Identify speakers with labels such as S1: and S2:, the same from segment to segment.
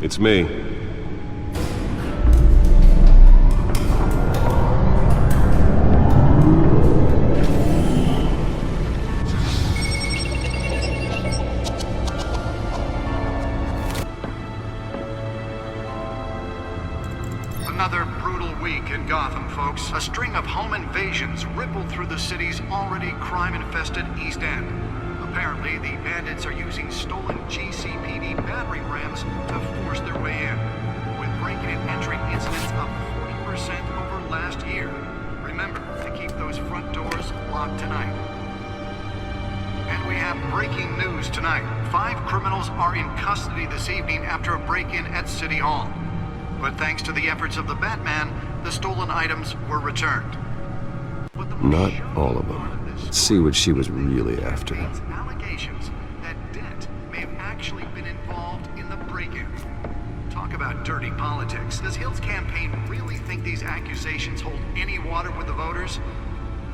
S1: It's me.
S2: Another brutal week in Gotham, folks. A string of home invasions rippled through the city's already crime-infested East End. Apparently, the bandits are using stolen GCPD battering rams to force their way in, with breaking and entering incidents up 40% over last year. Remember to keep those front doors locked tonight. And we have breaking news tonight. 5 criminals are in custody this evening after a break-in at City Hall. But thanks to the efforts of the Batman, the stolen items were returned.
S1: Not all of them. Let's see what she was really after.
S2: Allegations that Dent may have actually been involved in the break-in. Talk about dirty politics. Does Hill's campaign really think these accusations hold any water with the voters?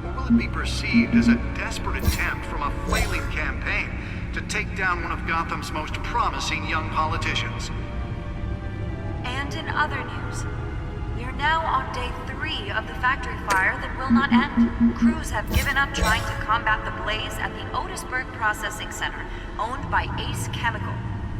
S2: Or will it be perceived as a desperate attempt from a flailing campaign to take down one of Gotham's most promising young politicians?
S3: And in other news, we are now on day 3 of the factory fire that will not end. Crews have given up trying to combat the blaze at the Otisburg Processing Center, owned by Ace Chemical.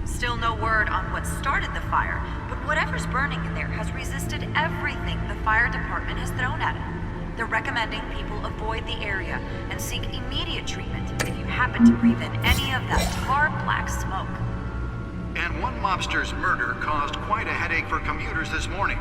S3: Still no word on what started the fire, but whatever's burning in there has resisted everything the fire department has thrown at it. They're recommending people avoid the area and seek immediate treatment if you happen to breathe in any of that tar black smoke.
S2: And one mobster's murder caused quite a headache for commuters this morning.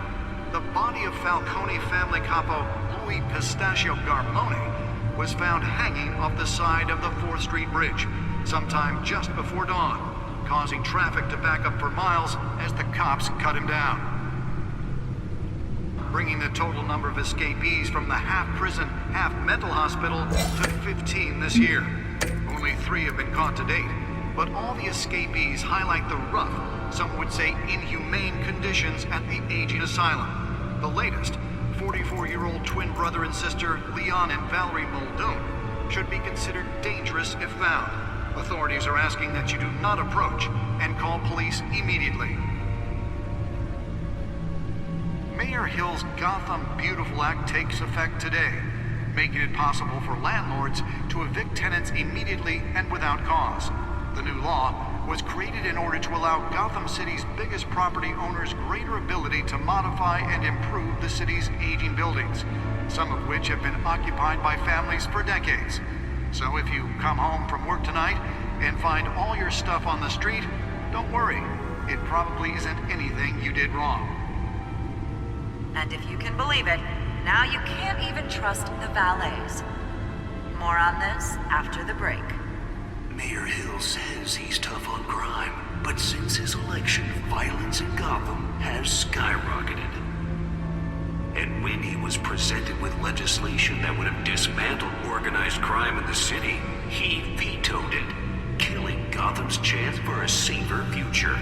S2: The body of Falcone family capo Louis Pistachio Garmone was found hanging off the side of the 4th Street Bridge sometime just before dawn, causing traffic to back up for miles as the cops cut him down. Bringing the total number of escapees from the half-prison, half-mental hospital to 15 this year. Only 3 have been caught to date. But all the escapees highlight the rough, some would say inhumane conditions at the aging asylum. The latest, 44-year-old twin brother and sister Leon and Valerie Muldoon, should be considered dangerous if found. Authorities are asking that you do not approach and call police immediately. Mayor Hill's Gotham Beautiful Act takes effect today, making it possible for landlords to evict tenants immediately and without cause. The new law was created in order to allow Gotham City's biggest property owners greater ability to modify and improve the city's aging buildings, some of which have been occupied by families for decades. So if you come home from work tonight and find all your stuff on the street, don't worry. It probably isn't anything you did wrong.
S3: And if you can believe it, now you can't even trust the valets. More on this after the break.
S4: Mayor Hill says he's tough on crime, but since his election, violence in Gotham has skyrocketed. And when he was presented with legislation that would have dismantled organized crime in the city, he vetoed it, killing Gotham's chance for a safer future.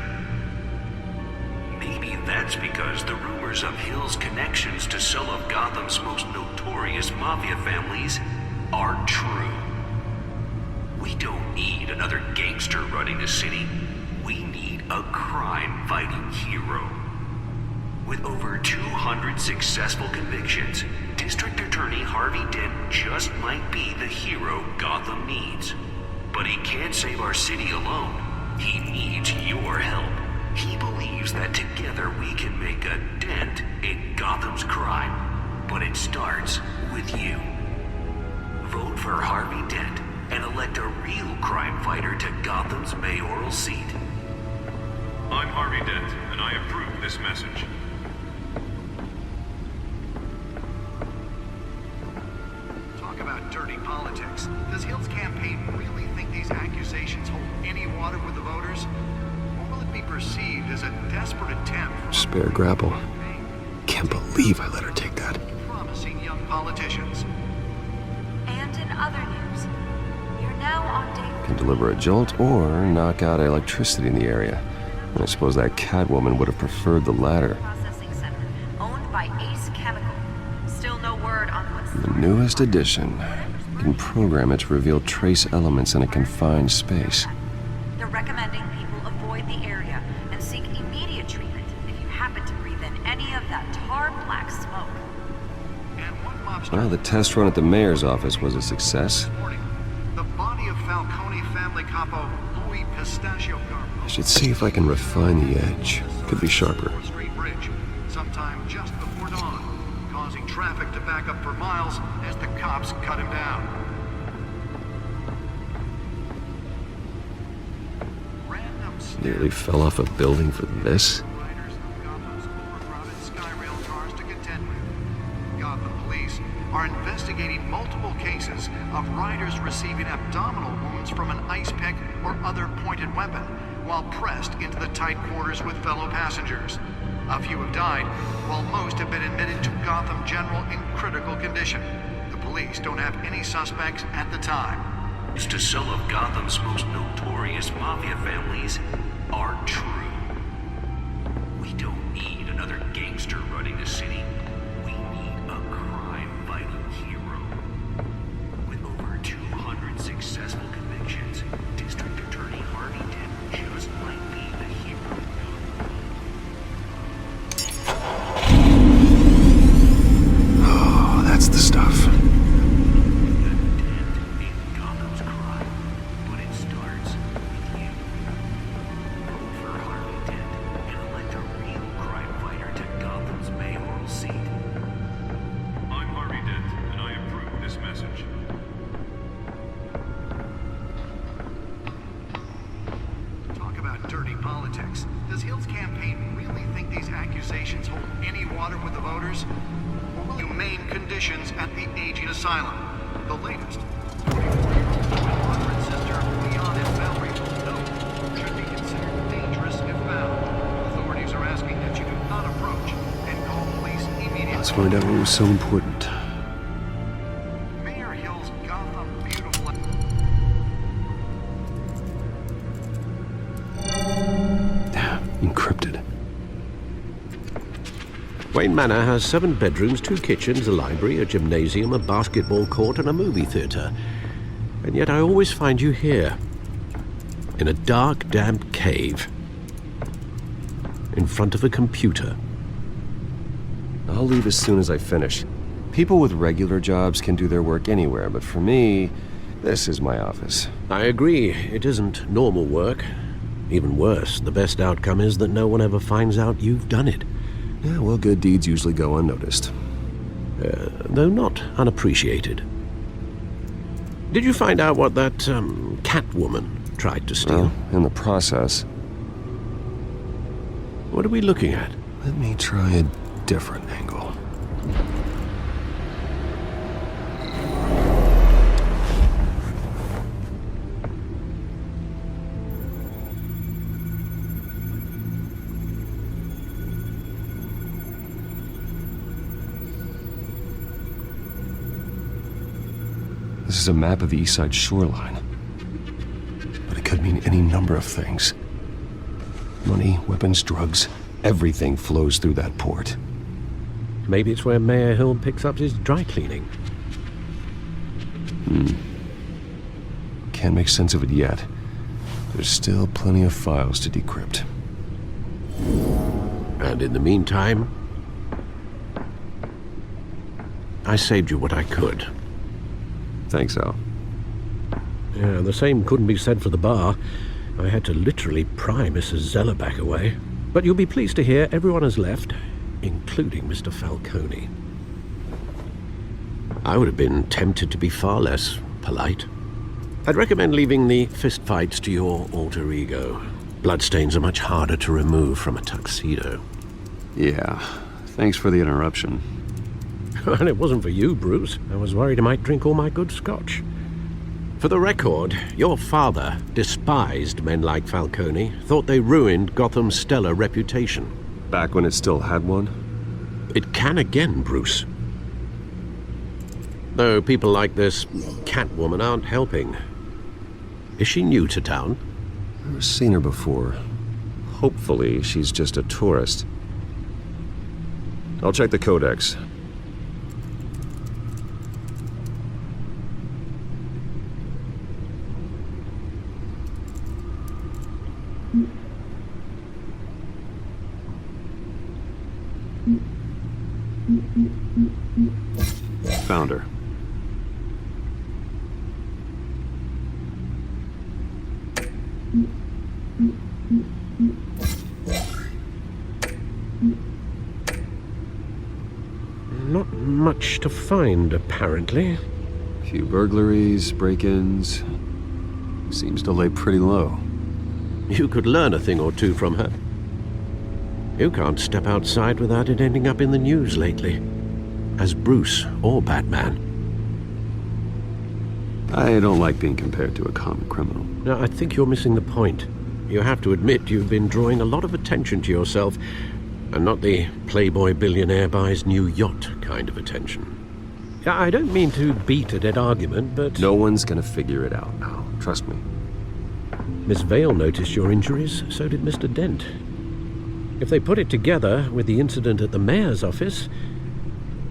S4: Maybe that's because the rumors of Hill's connections to some of Gotham's most notorious mafia families are true. We don't need another gangster running the city. We need a crime-fighting hero. With over 200 successful convictions, District Attorney Harvey Dent just might be the hero Gotham needs. But he can't save our city alone. He needs your help. He believes that together we can make a dent in Gotham's crime. But it starts with you. Vote for Harvey Dent and elect a real crime fighter to Gotham's mayoral seat.
S5: I'm Harvey Dent, and I approve this message.
S2: Talk about dirty politics. Does Hill's campaign really think these accusations hold any water with the voters? Or will it be perceived as a desperate attempt from
S1: Spare grapple. Can't believe I let her take that.
S2: promising young politicians?
S3: And in other news, we are now on day
S1: Can deliver a jolt or knock out electricity in the area. I suppose that Catwoman would have preferred the latter.
S3: Processing Center, owned by Ace Chemical. Still no word on what's
S1: The newest edition. Can program it to reveal trace elements in a confined space.
S3: They're recommending people avoid the area and seek immediate treatment
S2: monster.
S1: Well, the test run at the mayor's office was a success.
S2: The body of Falcone family capo Louis Pistachio Carpo.
S1: I should see if I can refine the edge. Could be sharper.
S2: 4th Street Bridge, sometime just before dawn, causing traffic to back up for miles as the cops cut him down.
S1: Nearly fell off a building for this.
S2: Riders of Gotham's overcrowded Skyrail cars to contend with. Gotham police are investigating multiple cases of riders receiving abdominal wounds from an ice pick or other pointed weapon while pressed into the tight quarters with fellow passengers. A few have died, while most have been admitted to Gotham General in critical condition. The police don't have any suspects at the time.
S4: To some of Gotham's most notorious mafia families are true. We don't need another gangster running the city. We need a crime-fighting hero. With over 200 successful convictions, District Attorney Harvey Dent just might be the hero.
S1: Oh, that's the stuff.
S2: Dirty politics. Does Hill's campaign really think these accusations hold any water with the voters? Or will humane conditions at the aging asylum? The latest. 24-year-old brother and sister, Leon and Valerie, no, should be considered dangerous if found. Authorities are asking that you do not approach and call police immediately.
S1: Let's find out what was so important.
S2: Mayor Hill's Gotham Beautiful...
S1: Encrypted.
S6: Wayne Manor has 7 bedrooms, 2 kitchens, a library, a gymnasium, a basketball court, and a movie theater. And yet I always find you here, in a dark, damp cave, in front of a computer.
S1: I'll leave as soon as I finish. People with regular jobs can do their work anywhere, but for me, this is my office.
S6: I agree, it isn't normal work. Even worse, the best outcome is that no one ever finds out you've done it.
S1: Yeah, well, good deeds usually go unnoticed.
S6: Though not unappreciated. Did you find out what that, Catwoman tried to steal?
S1: Well, in the process.
S6: What are we looking at?
S1: Let me try a different angle. This is a map of the east side shoreline. But it could mean any number of things. Money, weapons, drugs, everything flows through that port.
S6: Maybe it's where Mayor Hill picks up his dry cleaning.
S1: Can't make sense of it yet. There's still plenty of files to decrypt.
S6: And in the meantime, I saved you what I could.
S1: Thanks, Al.
S6: Yeah, the same couldn't be said for the bar. I had to literally pry Mrs. Zellerback away. But you'll be pleased to hear everyone has left, including Mr. Falcone. I would have been tempted to be far less polite. I'd recommend leaving the fistfights to your alter ego. Bloodstains are much harder to remove from a tuxedo.
S1: Yeah, thanks for the interruption.
S6: And it wasn't for you, Bruce. I was worried I might drink all my good scotch. For the record, your father despised men like Falcone, thought they ruined Gotham's stellar reputation.
S1: Back when it still had one?
S6: It can again, Bruce. Though people like this Catwoman aren't helping. Is she new to town?
S1: I've never seen her before. Hopefully, she's just a tourist. I'll check the codex.
S7: found her.
S6: Not much to find, apparently.
S7: Few burglaries, break-ins. Seems to lay pretty low.
S6: You could learn a thing or two from her. You can't step outside without it ending up in the news lately. As Bruce or Batman.
S7: I don't like being compared to a common criminal.
S6: Now, I think you're missing the point. You have to admit you've been drawing a lot of attention to yourself, and not the playboy billionaire buys new yacht kind of attention. I don't mean to beat a dead argument, but...
S7: No one's gonna figure it out now. Trust me.
S6: Miss Vale noticed your injuries, so did Mr. Dent. If they put it together with the incident at the mayor's office,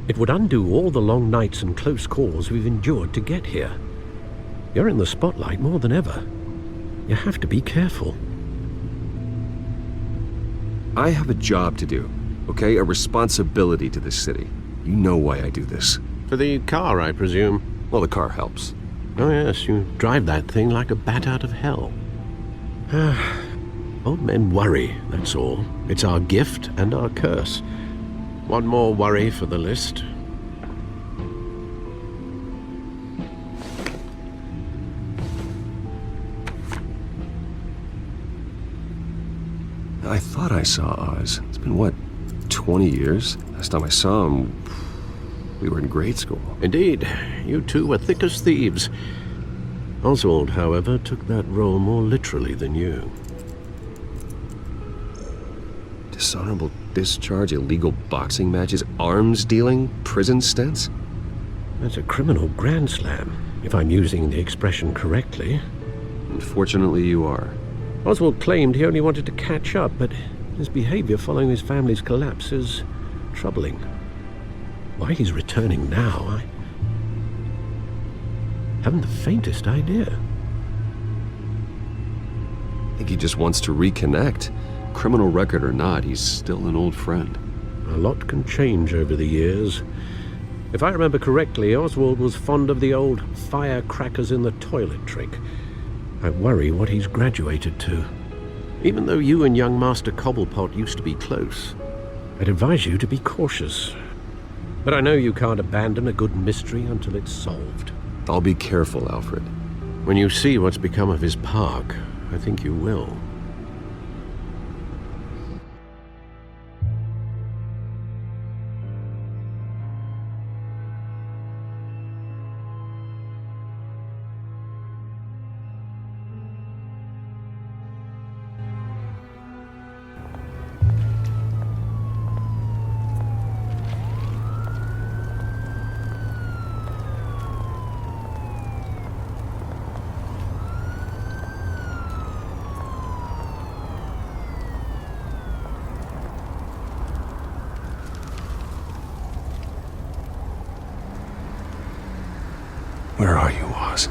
S6: it would undo all the long nights and close calls we've endured to get here. You're in the spotlight more than ever. You have to be careful.
S1: I have a job to do, okay? A responsibility to this city. You know why I do this.
S6: For the car, I presume.
S1: Well, the car helps.
S6: Oh yes, you drive that thing like a bat out of hell. Old men worry, that's all. It's our gift and our curse. One more worry for the list.
S1: I thought I saw Oz. It's been, what, 20 years? Last time I saw him, we were in grade school.
S6: Indeed, you two were thick as thieves. Oswald, however, took that role more literally than you.
S1: Dishonorable discharge, illegal boxing matches, arms dealing, prison stints?
S6: That's a criminal grand slam, if I'm using the expression correctly.
S7: Unfortunately, you are.
S6: Oswald claimed he only wanted to catch up, but his behavior following his family's collapse is troubling. Why he's returning now, I haven't the faintest idea.
S1: I think he just wants to reconnect. Criminal record or not, he's still an old friend.
S6: A lot can change over the years. If I remember correctly, Oswald was fond of the old firecrackers in the toilet trick. I worry what he's graduated to. Even though you and young Master Cobblepot used to be close, I'd advise you to be cautious. But I know you can't abandon a good mystery until it's solved.
S1: I'll be careful, Alfred.
S6: When you see what's become of his park, I think you will.
S1: Where are you, Oz?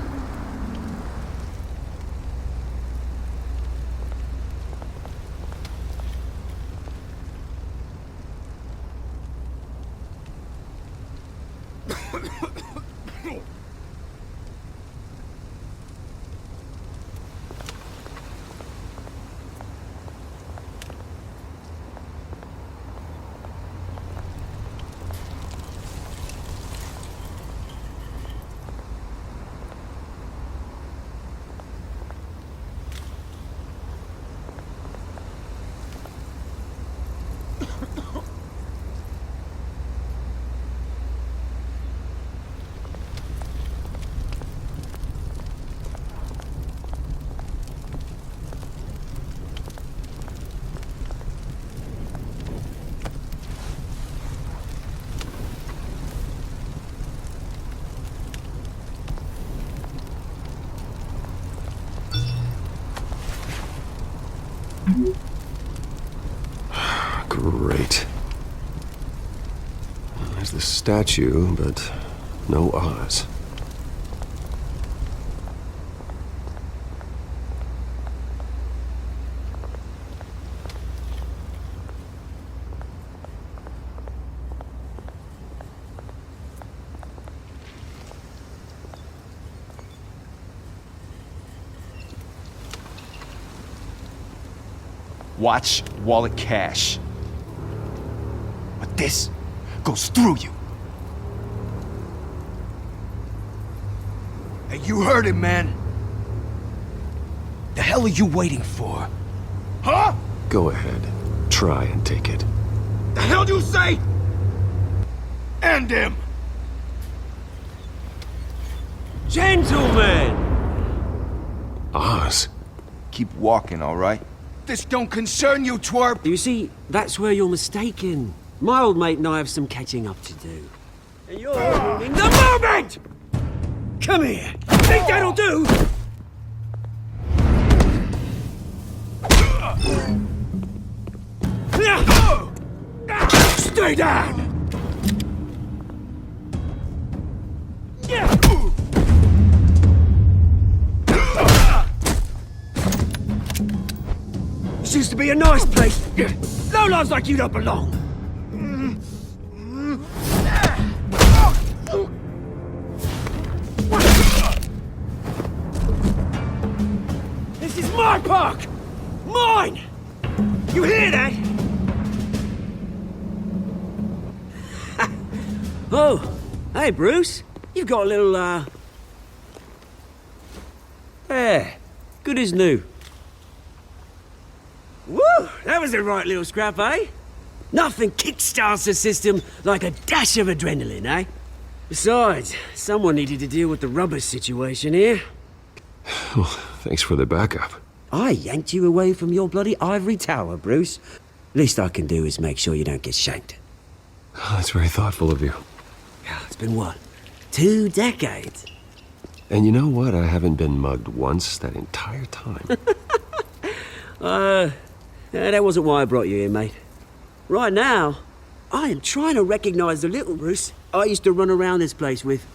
S1: Great. There's the statue, but no Oz.
S8: Watch, wallet, cash. But this goes through you. Hey, you heard it, man. The hell are you waiting for? Huh?
S1: Go ahead. Try and take it.
S8: The hell do you say? End him!
S9: Gentlemen!
S1: Oz.
S8: Keep walking, all right? This don't concern you, twerp!
S9: You see, that's where you're mistaken. My old mate and I have some catching up to do. And you're ruining the moment! Come here! Think that'll do? Stay down! This used to be a nice place. Lowlifes like you don't belong. This is my park! Mine! You hear that? Oh, hey Bruce. You've got a little, Yeah, good as new. Woo! That was a right little scrap, eh? Nothing kickstarts the system like a dash of adrenaline, eh? Besides, someone needed to deal with the rubber situation here.
S1: Well, thanks for the backup.
S9: I yanked you away from your bloody ivory tower, Bruce. Least I can do is make sure you don't get shanked.
S1: Oh, that's very thoughtful of you.
S9: It's been what? 2 decades?
S1: And you know what? I haven't been mugged once that entire time.
S9: That wasn't why I brought you here, mate. Right now, I am trying to recognize the little Bruce I used to run around this place with.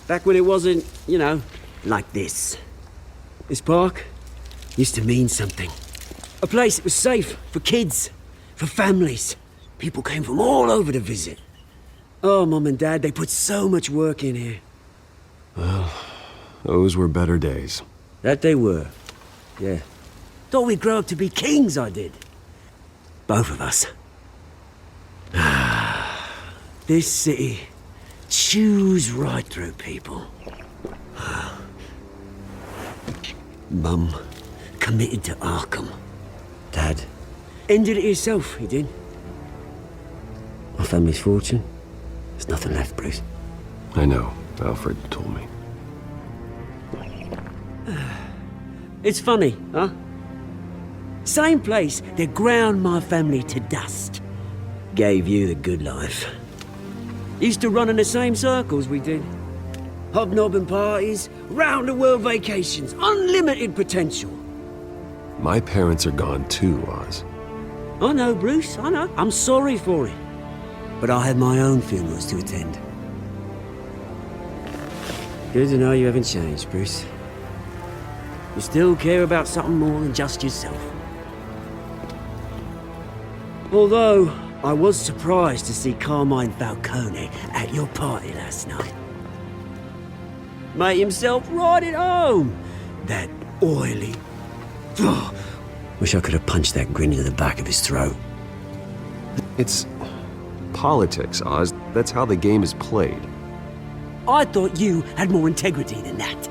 S9: Back when it wasn't, you know, like this. This park used to mean something. A place that was safe for kids, for families. People came from all over to visit. Oh, Mum and Dad, they put so much work in here.
S1: Well, those were better days.
S9: That they were, yeah. Thought we'd grow up to be kings, I did. Both of us. This city chews right through people. Mum committed to Arkham. Dad ended it himself, he did. My family's fortune, there's nothing left, Bruce.
S1: I know. Alfred told me.
S9: It's funny, huh? Same place that ground my family to dust. Gave you the good life. Used to run in the same circles we did. Hobnobbing parties, round-the-world vacations, unlimited potential.
S1: My parents are gone too, Oz.
S9: I know, Bruce, I know. I'm sorry for it. But I had my own funerals to attend. Good to know you haven't changed, Bruce. You still care about something more than just yourself. Although, I was surprised to see Carmine Falcone at your party last night. Made himself right at home. That oily... Oh, wish I could have punched that grin into the back of his throat.
S1: It's politics, Oz. That's how the game is played.
S9: I thought you had more integrity than that.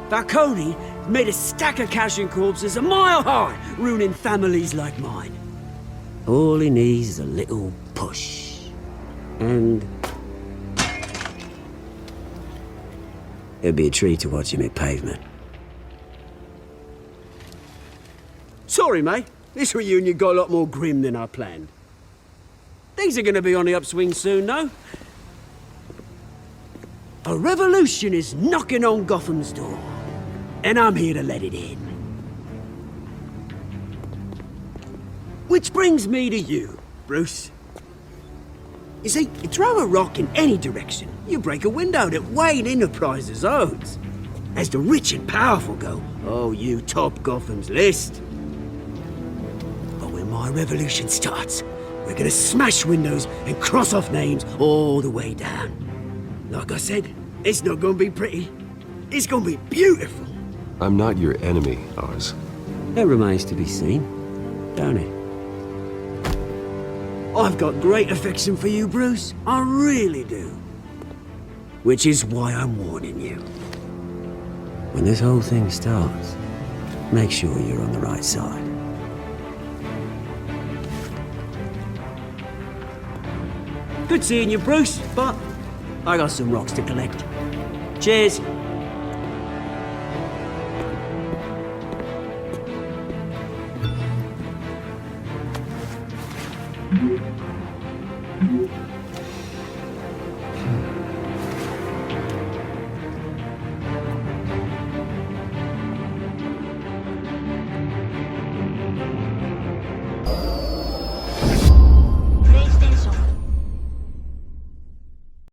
S9: Falcone made a stack of cash and corpses a mile high, ruining families like mine. All he needs is a little push. And... it'd be a treat to watch him hit pavement. Sorry, mate. This reunion got a lot more grim than I planned. Things are gonna be on the upswing soon, though. A revolution is knocking on Gotham's door. And I'm here to let it in. Which brings me to you, Bruce. You see, you throw a rock in any direction, you break a window that Wayne Enterprises owns. As the rich and powerful go, oh, you top Gotham's list. But when my revolution starts, we're gonna smash windows and cross off names all the way down. Like I said, it's not gonna be pretty. It's gonna be beautiful.
S1: I'm not your enemy, Oz.
S9: It remains to be seen, don't it? I've got great affection for you, Bruce. I really do. Which is why I'm warning you. When this whole thing starts, make sure you're on the right side. Good seeing you, Bruce, but I got some rocks to collect. Cheers.